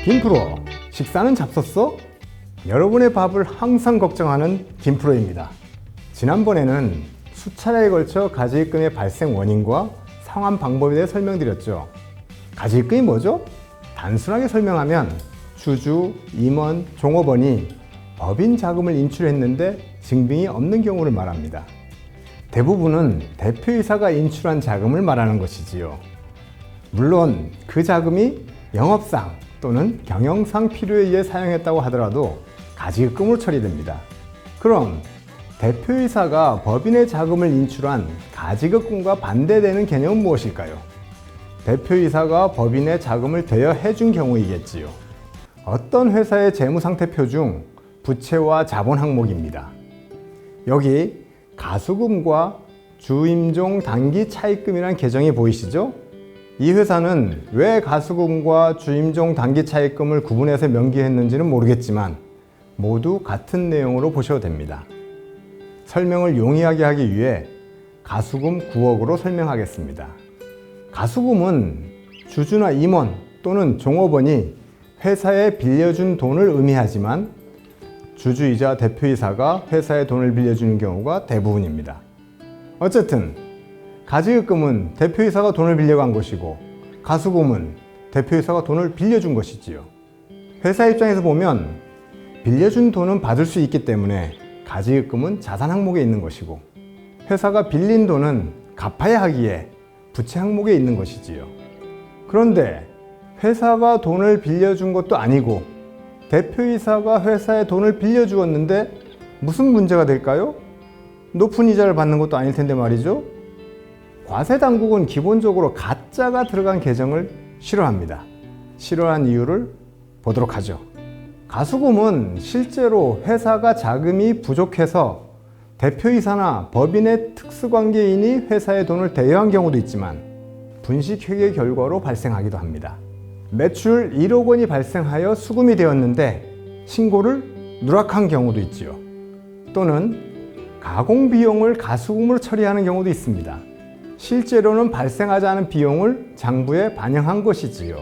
김프로, 식사는 잡섰어? 여러분의 밥을 항상 걱정하는 김프로입니다. 지난번에는 수차례에 걸쳐 가지입금의 발생 원인과 상환 방법에 대해 설명드렸죠. 가지입금이 뭐죠? 단순하게 설명하면 주주, 임원, 종업원이 법인 자금을 인출했는데 증빙이 없는 경우를 말합니다. 대부분은 대표이사가 인출한 자금을 말하는 것이지요. 물론 그 자금이 영업상 또는 경영상 필요에 의해 사용했다고 하더라도 가지입금으로 처리됩니다. 그럼 대표이사가 법인의 자금을 인출한 가지급금과 반대되는 개념은 무엇일까요? 대표이사가 법인의 자금을 대여해준 경우이겠지요. 어떤 회사의 재무상태표 중 부채와 자본 항목입니다. 여기 가수금과 주임종 단기 차입금이라는 계정이 보이시죠? 이 회사는 왜 가수금과 주임종 단기 차입금을 구분해서 명기했는지는 모르겠지만 모두 같은 내용으로 보셔도 됩니다. 설명을 용이하게 하기 위해 가수금 9억으로 설명하겠습니다. 가수금은 주주나 임원 또는 종업원이 회사에 빌려준 돈을 의미하지만 주주이자 대표이사가 회사에 돈을 빌려주는 경우가 대부분입니다. 어쨌든 가지급금은 대표이사가 돈을 빌려간 것이고 가수금은 대표이사가 돈을 빌려준 것이지요. 회사 입장에서 보면 빌려준 돈은 받을 수 있기 때문에 가지급금은 자산 항목에 있는 것이고 회사가 빌린 돈은 갚아야 하기에 부채 항목에 있는 것이지요. 그런데 회사가 돈을 빌려준 것도 아니고 대표이사가 회사에 돈을 빌려주었는데 무슨 문제가 될까요? 높은 이자를 받는 것도 아닐 텐데 말이죠. 과세당국은 기본적으로 가짜가 들어간 계정을 싫어합니다. 싫어한 이유를 보도록 하죠. 가수금은 실제로 회사가 자금이 부족해서 대표이사나 법인의 특수관계인이 회사에 돈을 대여한 경우도 있지만 분식회계 결과로 발생하기도 합니다. 매출 1억 원이 발생하여 수금이 되었는데 신고를 누락한 경우도 있지요. 또는 가공비용을 가수금으로 처리하는 경우도 있습니다. 실제로는 발생하지 않은 비용을 장부에 반영한 것이지요.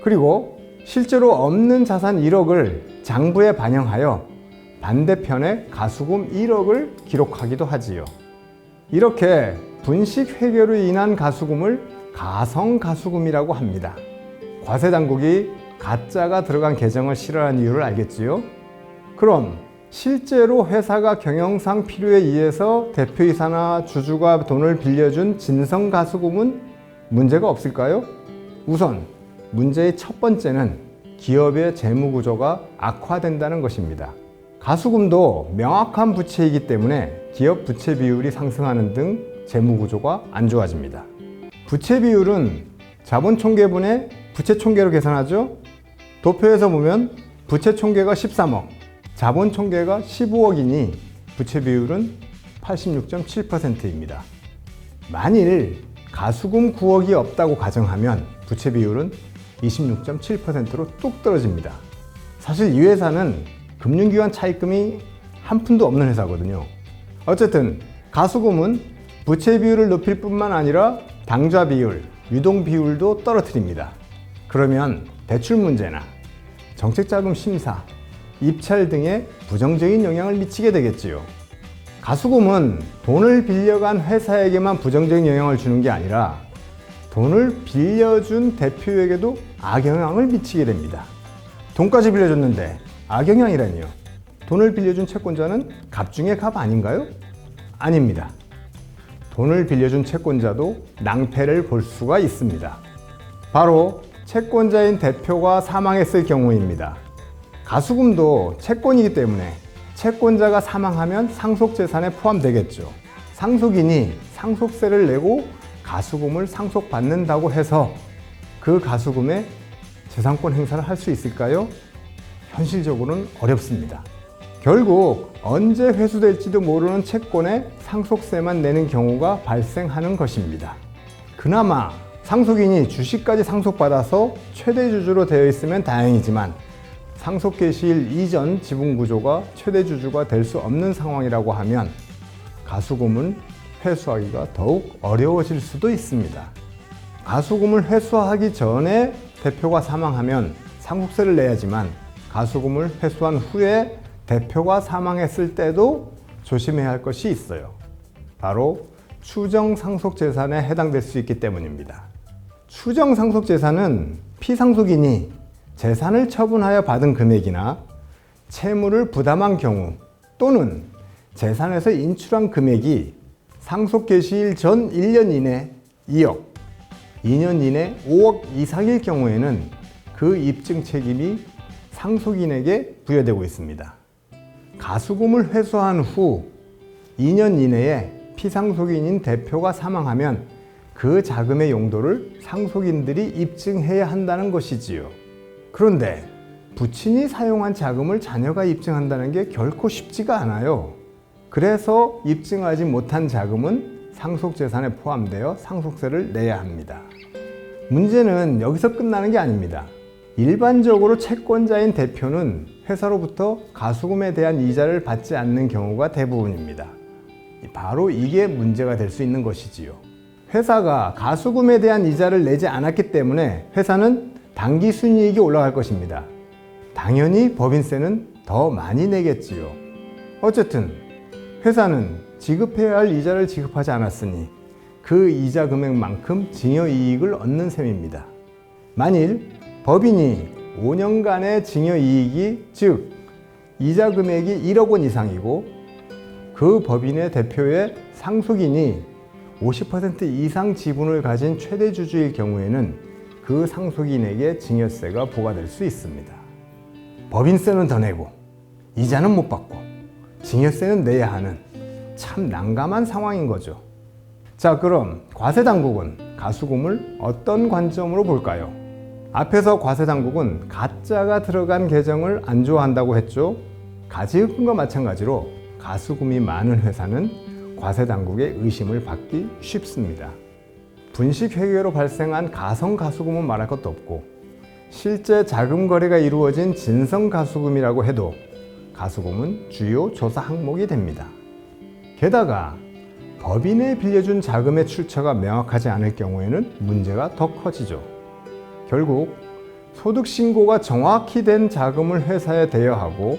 그리고 실제로 없는 자산 1억을 장부에 반영하여 반대편에 가수금 1억을 기록하기도 하지요. 이렇게 분식회계로 인한 가수금을 가성가수금이라고 합니다. 과세당국이 가짜가 들어간 계정을 싫어하는 이유를 알겠지요? 그럼 실제로 회사가 경영상 필요에 의해서 대표이사나 주주가 돈을 빌려준 진성가수금은 문제가 없을까요? 우선 문제의 첫 번째는 기업의 재무구조가 악화된다는 것입니다. 가수금도 명확한 부채이기 때문에 기업 부채 비율이 상승하는 등 재무구조가 안 좋아집니다. 부채 비율은 자본총계분의 부채총계로 계산하죠. 도표에서 보면 부채총계가 13억, 자본총계가 15억이니 부채 비율은 86.7%입니다. 만일 가수금 9억이 없다고 가정하면 부채 비율은 26.7%로 뚝 떨어집니다. 사실 이 회사는 금융기관 차입금이 한 푼도 없는 회사거든요. 어쨌든 가수금은 부채 비율을 높일 뿐만 아니라 당좌 비율, 유동 비율도 떨어뜨립니다. 그러면 대출 문제나 정책자금 심사, 입찰 등에 부정적인 영향을 미치게 되겠지요. 가수금은 돈을 빌려간 회사에게만 부정적인 영향을 주는 게 아니라 돈을 빌려준 대표에게도 악영향을 미치게 됩니다. 돈까지 빌려줬는데 악영향이라니요. 돈을 빌려준 채권자는 갑 중에 갑 아닌가요? 아닙니다. 돈을 빌려준 채권자도 낭패를 볼 수가 있습니다. 바로 채권자인 대표가 사망했을 경우입니다. 가수금도 채권이기 때문에 채권자가 사망하면 상속재산에 포함되겠죠. 상속인이 상속세를 내고 가수금을 상속받는다고 해서 그 가수금에 재산권 행사를 할 수 있을까요? 현실적으로는 어렵습니다. 결국 언제 회수될지도 모르는 채권에 상속세만 내는 경우가 발생하는 것입니다. 그나마 상속인이 주식까지 상속받아서 최대 주주로 되어 있으면 다행이지만 상속 개시일 이전 지분 구조가 최대 주주가 될 수 없는 상황이라고 하면 가수금은 회수하기가 더욱 어려워질 수도 있습니다. 가수금을 회수하기 전에 대표가 사망하면 상속세를 내야지만 가수금을 회수한 후에 대표가 사망했을 때도 조심해야 할 것이 있어요. 바로 추정 상속 재산에 해당될 수 있기 때문입니다. 추정 상속 재산은 피상속인이 재산을 처분하여 받은 금액이나 채무를 부담한 경우 또는 재산에서 인출한 금액이 상속 개시일 전 1년 이내 2억, 2년 이내 5억 이상일 경우에는 그 입증 책임이 상속인에게 부여되고 있습니다. 가수금을 회수한 후 2년 이내에 피상속인인 대표가 사망하면 그 자금의 용도를 상속인들이 입증해야 한다는 것이지요. 그런데 부친이 사용한 자금을 자녀가 입증한다는 게 결코 쉽지가 않아요. 그래서 입증하지 못한 자금은 상속재산에 포함되어 상속세를 내야 합니다. 문제는 여기서 끝나는 게 아닙니다. 일반적으로 채권자인 대표는 회사로부터 가수금에 대한 이자를 받지 않는 경우가 대부분입니다. 바로 이게 문제가 될 수 있는 것이지요. 회사가 가수금에 대한 이자를 내지 않았기 때문에 회사는 당기 순이익이 올라갈 것입니다. 당연히 법인세는 더 많이 내겠지요. 어쨌든 회사는 지급해야 할 이자를 지급하지 않았으니 그 이자 금액만큼 증여이익을 얻는 셈입니다. 만일 법인이 5년간의 증여이익이 즉 이자 금액이 1억 원 이상이고 그 법인의 대표의 상속인이 50% 이상 지분을 가진 최대 주주일 경우에는 그 상속인에게 증여세가 부과될 수 있습니다. 법인세는 더 내고 이자는 못 받고 증여세는 내야 하는 참 난감한 상황인 거죠. 자, 그럼 과세당국은 가수금을 어떤 관점으로 볼까요? 앞에서 과세당국은 가짜가 들어간 계정을 안 좋아한다고 했죠. 가지급금과 마찬가지로 가수금이 많은 회사는 과세당국의 의심을 받기 쉽습니다. 분식회계로 발생한 가성가수금은 말할 것도 없고 실제 자금 거래가 이루어진 진성가수금이라고 해도 가수금은 주요 조사 항목이 됩니다. 게다가 법인에 빌려준 자금의 출처가 명확하지 않을 경우에는 문제가 더 커지죠. 결국 소득신고가 정확히 된 자금을 회사에 대여하고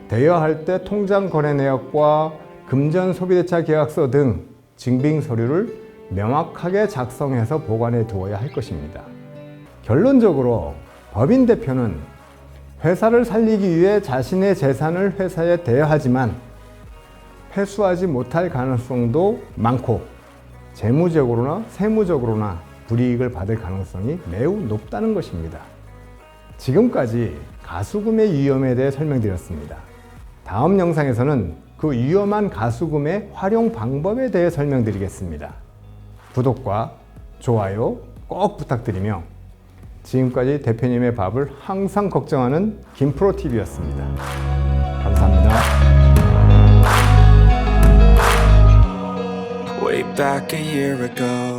대여할 때 통장 거래 내역과 금전 소비대차 계약서 등 증빙 서류를 명확하게 작성해서 보관해 두어야 할 것입니다. 결론적으로 법인 대표는 회사를 살리기 위해 자신의 재산을 회사에 대여하지만 회수하지 못할 가능성도 많고 재무적으로나 세무적으로나 불이익을 받을 가능성이 매우 높다는 것입니다. 지금까지 가수금의 위험에 대해 설명드렸습니다. 다음 영상에서는 그 위험한 가수금의 활용 방법에 대해 설명드리겠습니다. 구독과 좋아요 꼭 부탁드리며 지금까지 대표님의 밥을 항상 걱정하는 김프로TV였습니다. 감사합니다. Way back a year ago,